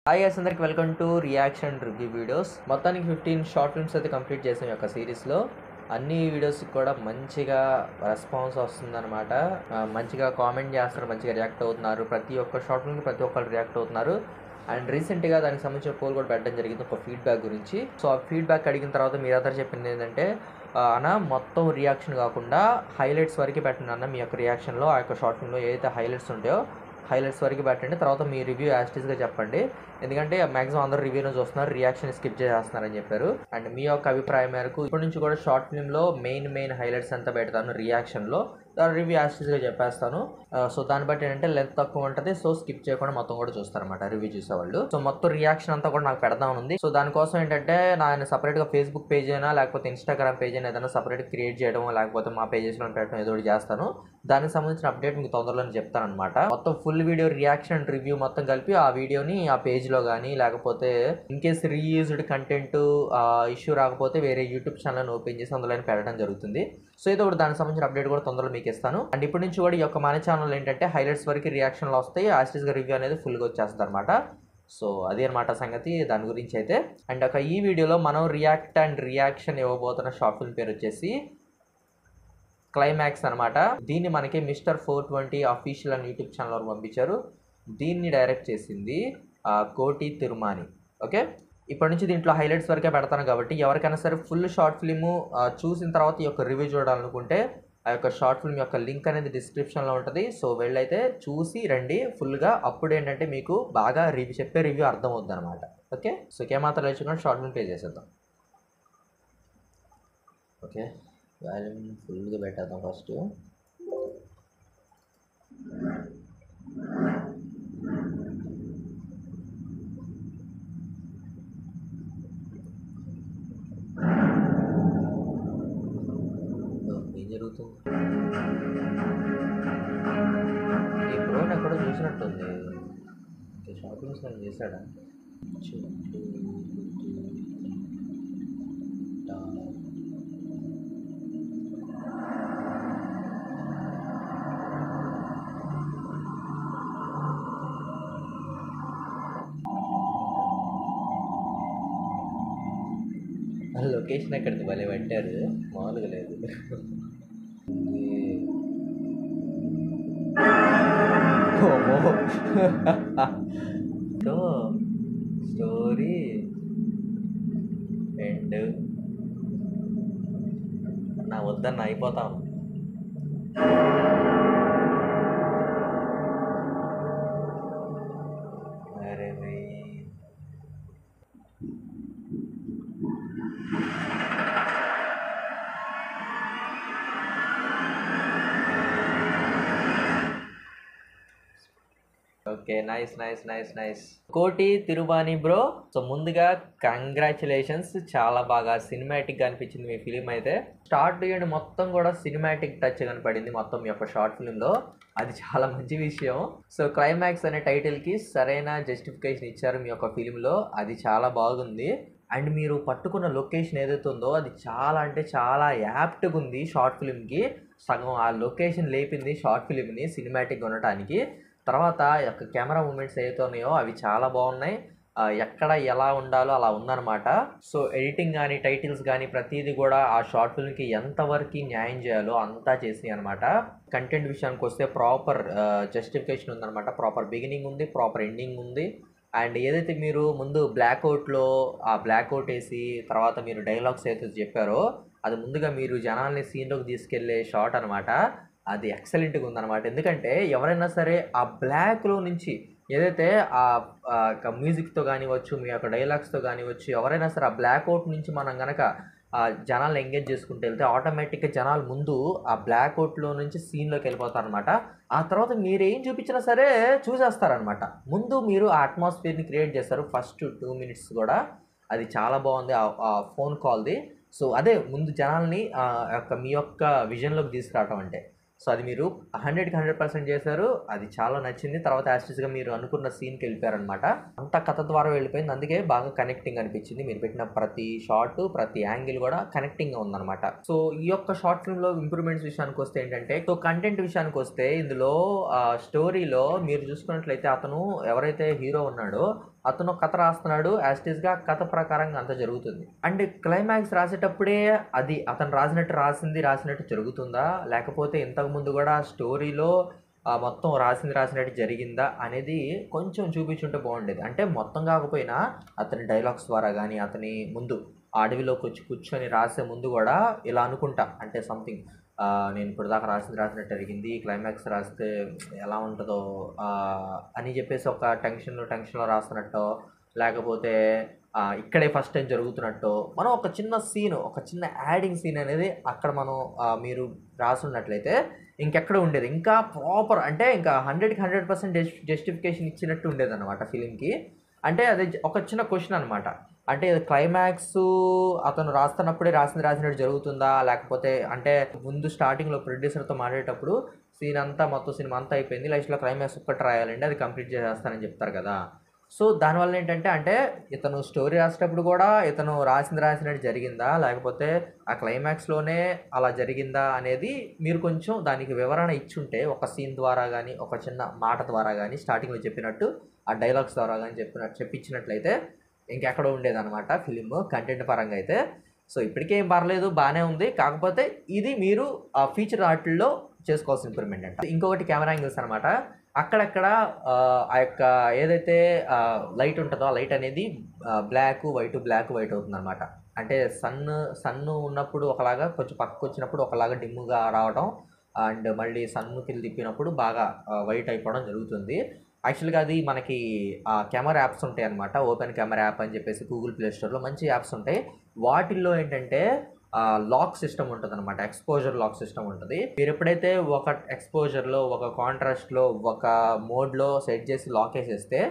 Hi guys, అందరికి welcome to reaction review videos. మొత్తానికి 15 short films అయితే కంప్లీట్ చేసాం ఈ యొక్క సిరీస్లో. అన్ని వీడియోస్కి కూడా మంచిగా రెస్పాన్స్ వస్తుందన్నమాట. మంచిగా కామెంట్ చేస్తున్నారు, మంచిగా రియాక్ట్ అవుతున్నారు. ప్రతి ఒక్క షార్ట్ ఫిల్మ్కి ప్రతి ఒక్కరు రియాక్ట్ అవుతున్నారు. అండ్ రీసెంట్గా దానికి సంబంధించిన పోల్ కూడా పెట్టడం జరిగింది, ఒక ఫీడ్బ్యాక్ గురించి. సో ఆ ఫీడ్బ్యాక్ అడిగిన తర్వాత మీరందరూ చెప్పింది ఏంటంటే, అన్న మొత్తం రియాక్షన్ కాకుండా హైలైట్స్ వరకు పెట్టండి అన్న, మీ యొక్క రియాక్షన్లో ఆ యొక్క షార్ట్ ఫిల్మ్లో ఏదైతే హైలైట్స్ ఉంటాయో హైలైట్స్ వరకు పెట్టండి, తర్వాత మీ రివ్యూ యాస్టీస్గా చెప్పండి. ఎందుకంటే మ్యాక్సిమం అందరూ రివ్యూను చూస్తున్నారు, రియాక్షన్ స్కిప్ చేస్తున్నారని చెప్పారు. అండ్ మీ యొక్క అభిప్రాయం మేరకు ఇప్పటి నుంచి కూడా షార్ట్ ఫిల్మ్లో మెయిన్ హైలైట్స్ అంతా పెడతాను రియాక్షన్లో, రివ్యూ యాస్టీస్గా చెప్పేస్తాను. సో దాన్ని బట్టి ఏంటంటే లెంత్ తక్కువ ఉంటుంది, సో స్కిప్ చేయకుండా మొత్తం కూడా చూస్తారన్నమాట రివ్యూ చూసేవాళ్ళు. సో మొత్తం రియాక్షన్ అంతా కూడా నాకు పెడదామని ఉంది. సో దానికోసం ఏంటంటే నేను సపరేట్గా ఫేస్బుక్ పేజ్ అయినా లేకపోతే ఇన్స్టాగ్రామ్ పేజ్ అయినా ఏదైనా సపరేట్ క్రియేట్ చేయడం, లేకపోతే మా పేజెస్లో పెట్టడం ఏదో ఒకటి చేస్తాను. దానికి సంబంధించిన అప్డేట్ మీకు తొందరలోనే చెప్తాను అనమాట. మొత్తం ఫుల్ వీడియో రియాక్షన్ రివ్యూ మొత్తం కలిపి ఆ వీడియోని ఆ పేజ్లో కానీ, లేకపోతే in case reused content issue రాకపోతే వేరే యూట్యూబ్ ఛానల్ ఓపెన్ చేసి అందులో పెట్టడం జరుగుతుంది. సో ఏదో ఒకటి దానికి సంబంధించిన అప్డేట్ కూడా తొందరలో మీకు ఇస్తాను. అండ్ ఇప్పటి నుంచి కూడా ఈ యొక్క మన ఛానల్ ఏంటంటే హైలైట్స్ వరకు రియాక్షన్లు వస్తాయి, యాస్టీస్గా రివ్యూ అనేది ఫుల్గా వచ్చేస్తుంది అనమాట. సో అదే అనమాట సంగతి దాని గురించి అయితే. అండ్ ఒక ఈ వీడియోలో మనం రియాక్ట్ అండ్ రియాక్షన్ ఇవ్వబోతున్న షార్ట్ ఫిల్మ్ పేరు వచ్చేసి క్లైమాక్స్ అనమాట. దీన్ని మనకి మిస్టర్ 420 అఫీషియల్ అని యూట్యూబ్ ఛానల్ వరకు పంపించారు. దీన్ని డైరెక్ట్ చేసింది కోటి తిరుమాని. ఓకే, ఇప్పటి నుంచి దీంట్లో హైలైట్స్ వరకే పెడతాను కాబట్టి ఎవరికైనా సరే ఫుల్ షార్ట్ ఫిల్మ్ చూసిన తర్వాత ఈ యొక్క రివ్యూ చూడాలనుకుంటే ఆ యొక్క షార్ట్ ఫిల్మ్ యొక్క లింక్ అనేది డిస్క్రిప్షన్లో ఉంటుంది. సో వెళ్ళైతే చూసి రండి ఫుల్గా. అప్పుడు ఏంటంటే మీకు బాగా చెప్పే రివ్యూ అర్థమవుతుంది అనమాట. ఓకే, సో ఏమాత్రం లేచుకొని షార్ట్ ఫిల్మ్ ప్లే చేసేద్దాం. ఓకే, వాల్యూమ్ ఫుల్గా పెట్టేద్దాం ఫస్ట్. ఏం జరుగుతుంది? ఈ ప్రోని ఎక్కడో చూసినట్టుంది. షార్ట్ ఫిల్మ్స్ నేను చేశాడా? లొకేషన్ ఎక్కడిది భలే పెట్టారు, మామూలుగా లేదు. సో స్టోరీ ఎండ్ నా వద్దన్న అయిపోతాం. అరే ఓకే, నైస్. కోటి తిరుబాని బ్రో. సో ముందుగా కంగ్రాచులేషన్స్, చాలా బాగా సినిమాటిక్గా అనిపించింది మీ ఫిలిం అయితే. స్టార్ట్ చేయండి మొత్తం కూడా సినిమాటిక్ టచ్ కనపడింది మొత్తం మీ యొక్క షార్ట్ ఫిలింలో, అది చాలా మంచి విషయం. సో క్లైమాక్స్ అనే టైటిల్కి సరైన జస్టిఫికేషన్ ఇచ్చారు మీ యొక్క ఫిలింలో, అది చాలా బాగుంది. అండ్ మీరు పట్టుకున్న లొకేషన్ ఏదైతే ఉందో అది చాలా అంటే చాలా యాప్ట్గా ఉంది షార్ట్ ఫిలింకి. సగం ఆ లొకేషన్ లేపింది షార్ట్ ఫిలింని సినిమాటిక్గా ఉండటానికి. తర్వాత యొక్క కెమెరా మూమెంట్స్ ఏవైతే ఉన్నాయో అవి చాలా బాగున్నాయి, ఎక్కడ ఎలా ఉండాలో అలా ఉందన్నమాట. సో ఎడిటింగ్ కానీ టైటిల్స్ కానీ ప్రతిదీ కూడా ఆ షార్ట్ ఫిల్మ్కి ఎంతవరకు న్యాయం చేయాలో అంతా చేసినాయి అనమాట. కంటెంట్ విషయానికి వస్తే ప్రాపర్ జస్టిఫికేషన్ ఉందన్నమాట, ప్రాపర్ బిగినింగ్ ఉంది, ప్రాపర్ ఎండింగ్ ఉంది. అండ్ ఏదైతే మీరు ముందు బ్లాక్అవుట్లో ఆ బ్లాక్అవుట్ వేసి తర్వాత మీరు డైలాగ్స్ అయితే చెప్పారో అది ముందుగా మీరు జనాల్ని సీన్లోకి తీసుకెళ్లే షాట్ అనమాట, అది ఎక్సలెంట్గా ఉందన్నమాట. ఎందుకంటే ఎవరైనా సరే ఆ బ్లాక్లో నుంచి ఏదైతే ఆ మ్యూజిక్తో కానివచ్చు, మీ యొక్క డైలాగ్స్తో కానివచ్చు, ఎవరైనా సరే ఆ బ్లాక్అవుట్ నుంచి మనం కనుక జనాలు ఎంగేజ్ చేసుకుంటూ వెళ్తే ఆటోమేటిక్గా జనాలు ముందు ఆ బ్లాక్అవుట్లో నుంచి సీన్లోకి వెళ్ళిపోతారనమాట. ఆ తర్వాత మీరు ఏం చూపించినా సరే చూసేస్తారనమాట. ముందు మీరు ఆ అట్మాస్ఫియర్ని క్రియేట్ చేస్తారు ఫస్ట్ 2 minutes కూడా, అది చాలా బాగుంది ఆ ఫోన్ కాల్ది. సో అదే ముందు జనాల్ని మీ యొక్క విజన్లోకి తీసుకురావటం అంటే. సో అది మీరు 100కి 100% చేశారు, అది చాలా నచ్చింది. తర్వాత యాస్టిస్గా మీరు అనుకున్న సీన్కి వెళ్ళిపోయారనమాట. అంతా కథ ద్వారా వెళ్ళిపోయింది, అందుకే బాగా కనెక్టింగ్ అనిపించింది. మీరు పెట్టిన ప్రతి షార్ట్ ప్రతి యాంగిల్ కూడా కనెక్టింగ్గా ఉందన్నమాట. సో ఈ యొక్క షార్ట్ ఫిల్మ్లో ఇంప్రూవ్మెంట్స్ విషయానికి వస్తే ఏంటంటే, సో కంటెంట్ విషయానికి వస్తే ఇందులో స్టోరీలో మీరు చూసుకున్నట్లయితే అతను ఎవరైతే హీరో ఉన్నాడో అతను కథ రాస్తున్నాడు, యాస్టీస్గా కథ ప్రకారంగా అంత జరుగుతుంది. అండ్ క్లైమాక్స్ రాసేటప్పుడే అది అతను రాసినట్టు జరుగుతుందా, లేకపోతే ఇంతకుముందు కూడా స్టోరీలో మొత్తం రాసినట్టు జరిగిందా అనేది కొంచెం చూపించుంటే బాగుండేది. అంటే మొత్తం కాకపోయినా అతని డైలాగ్స్ ద్వారా కానీ, అతని ముందు అడవిలోకి వచ్చి కూర్చొని రాసే ముందు కూడా ఇలా అనుకుంటా, అంటే సంథింగ్ నేను ఇప్పుడు దాకా రాసినట్టు జరిగింది, క్లైమాక్స్ రాస్తే ఎలా ఉంటుందో అని చెప్పేసి ఒక టెన్షన్లో రాస్తున్నట్టు, లేకపోతే ఇక్కడే ఫస్ట్ టైం జరుగుతున్నట్టు మనం ఒక చిన్న యాడింగ్ సీన్ అనేది అక్కడ మనం మీరు రాసున్నట్లయితే ఇంకెక్కడ ఉండేది, ఇంకా ప్రాపర్ అంటే ఇంకా 100% జస్టిఫికేషన్ ఇచ్చినట్టు ఉండేది అనమాట ఫిలింకి. అంటే అది ఒక చిన్న క్వశ్చన్ అనమాట. అంటే క్లైమాక్స్ అతను రాస్తున్నప్పుడే రాసినట్టు జరుగుతుందా, లేకపోతే అంటే ముందు స్టార్టింగ్లో ప్రొడ్యూసర్తో మాట్లాడేటప్పుడు మొత్తం సినిమా అంతా అయిపోయింది, లాస్ట్లో క్లైమాక్స్ ఒక్కటి రాయాలండి, అది కంప్లీట్ చేసేస్తానని చెప్తారు కదా. సో దానివల్ల ఏంటంటే అంటే ఇతను స్టోరీ రాసేటప్పుడు కూడా ఇతను రాసినట్టు జరిగిందా, లేకపోతే ఆ క్లైమాక్స్లోనే అలా జరిగిందా అనేది మీరు కొంచెం దానికి వివరణ ఇచ్చుంటే, ఒక సీన్ ద్వారా కానీ, ఒక చిన్న మాట ద్వారా కానీ, స్టార్టింగ్లో చెప్పినట్టు ఆ డైలాగ్స్ ద్వారా కానీ చెప్పించినట్లయితే ఇంకెక్కడో ఉండేదన్నమాట ఫిలిం కంటెంట్ పరంగా అయితే. సో ఇప్పటికేం పర్లేదు, బాగానే ఉంది. కాకపోతే ఇది మీరు ఆ ఫీచర్ వాటిల్లో చేసుకోవాల్సిన ఇంప్రూవ్మెంట్ అంట. ఇంకొకటి కెమెరా యాంగిల్స్ అనమాట. అక్కడక్కడ ఆ యొక్క ఏదైతే లైట్ ఉంటుందో ఆ లైట్ అనేది బ్లాక్ వైట్ అవుతుందన్నమాట. అంటే సన్ను ఉన్నప్పుడు ఒకలాగా, కొంచెం పక్కకు వచ్చినప్పుడు ఒకలాగా డిమ్గా రావడం, అండ్ మళ్ళీ సన్నుకి తిప్పినప్పుడు బాగా వైట్ అయిపోవడం జరుగుతుంది. యాక్చువల్గా అది మనకి కెమెరా యాప్స్ ఉంటాయి అనమాట. ఓపెన్ కెమెరా యాప్ అని చెప్పేసి గూగుల్ ప్లే స్టోర్లో మంచి యాప్స్ ఉంటాయి. వాటిల్లో ఏంటంటే లాక్ సిస్టమ్ ఉంటుంది అనమాట, ఎక్స్పోజర్ లాక్ సిస్టమ్ ఉంటుంది. మీరు ఎప్పుడైతే ఒక ఎక్స్పోజర్లో, ఒక కాంట్రాస్ట్లో, ఒక మోడ్లో సెట్ చేసి లాక్ వేసేస్తే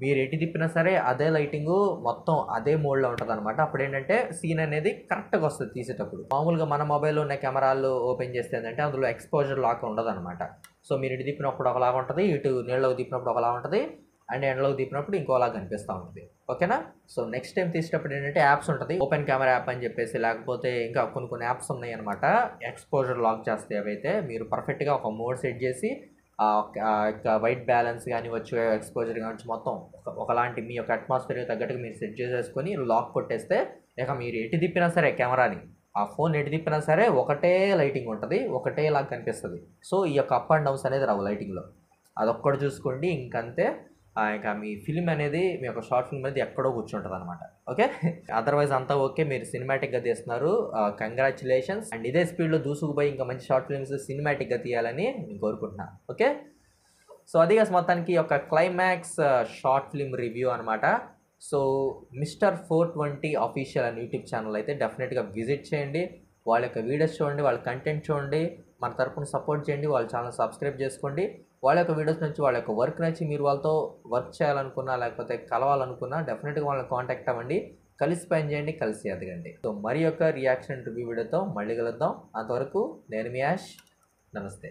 మీరు ఎటు తిప్పినా సరే అదే లైటింగ్ మొత్తం అదే మోడ్లో ఉంటుంది అనమాట. అప్పుడు ఏంటంటే సీన్ అనేది కరెక్ట్గా వస్తుంది తీసేటప్పుడు. మామూలుగా మన మొబైల్లో ఉన్న కెమెరాలు ఓపెన్ చేస్తే ఏంటంటే అందులో ఎక్స్పోజర్ లాక్ ఉండదు అనమాట. సో మీరు ఇటు తిప్పినప్పుడు ఒకలాగా ఉంటుంది, ఇటు నీళ్ళలోకి తిప్పినప్పుడు ఒకలా ఉంటుంది, అండ్ ఎండలోకి తిప్పినప్పుడు ఇంకోలా కనిపిస్తూ ఉంటుంది. ఓకేనా? సో నెక్స్ట్ టైం తీసేటప్పుడు ఏంటంటే యాప్స్ ఉంటుంది, ఓపెన్ కెమెరా యాప్ అని చెప్పేసి, లేకపోతే ఇంకా కొన్ని యాప్స్ ఉన్నాయి అనమాట ఎక్స్పోజర్ లాక్ చేస్తే. అవైతే మీరు పర్ఫెక్ట్గా ఒక మోడ్ సెట్ చేసి వైట్ బ్యాలెన్స్ కానీ వచ్చే ఎక్స్పోజర్ కానీ మొత్తం ఒకలాంటి మీ యొక్క అట్మాస్ఫియర్ తగ్గట్టుగా మీరు సెట్ చేసేసుకొని లాక్ కొట్టేస్తే ఇక మీరు ఎటు తిప్పినా సరే కెమెరాని, ఆ ఫోన్ ఎటు తిప్పినా సరే ఒకటే లైటింగ్ ఉంటుంది, ఒకటే లాగా కనిపిస్తుంది. సో ఈ యొక్క అప్ అండ్ డౌన్స్ అనేది రావు లైటింగ్లో. అదొక్కటి చూసుకోండి, ఇంకంతే. ఇంకా మీ ఫిల్మ్ అనేది, మీ యొక్క షార్ట్ ఫిల్మ్ అనేది ఎక్కడో కూర్చుంటుంది అనమాట. ఓకే, అదర్వైజ్ అంతా ఓకే, మీరు సినిమాటిక్గా తీస్తున్నారు, కంగ్రాచులేషన్స్. అండ్ ఇదే స్పీడ్లో దూసుకుపోయి ఇంకా మంచి షార్ట్ ఫిల్మ్స్ సినిమాటిక్గా తీయాలని నేను కోరుకుంటున్నాను. ఓకే, సో అదిగా మొత్తానికి ఒక క్లైమాక్స్ షార్ట్ ఫిల్మ్ రివ్యూ అనమాట. సో మిస్టర్ 420 అఫీషియల్ అని యూట్యూబ్ ఛానల్ అయితే డెఫినెట్గా విజిట్ చేయండి, వాళ్ళ యొక్క వీడియోస్ చూడండి, వాళ్ళ కంటెంట్ చూడండి, మన తరపున సపోర్ట్ చేయండి, వాళ్ళ ఛానల్ సబ్స్క్రైబ్ చేసుకోండి. వాళ్ళ యొక్క వీడియోస్ నుంచి, వాళ్ళ యొక్క వర్క్ నచ్చి మీరు వాళ్ళతో వర్క్ చేయాలనుకున్నా, లేకపోతే కలవాలనుకున్నా డెఫినెట్గా వాళ్ళని కాంటాక్ట్ అవ్వండి, కలిసి పని చేయండి, కలిసి ఎదగండి. సో మరి యొక్క రియాక్షన్ రివ్యూ వీడియోతో మళ్ళీ కలుద్దాం. అంతవరకు నేను మీ యాష్, నమస్తే.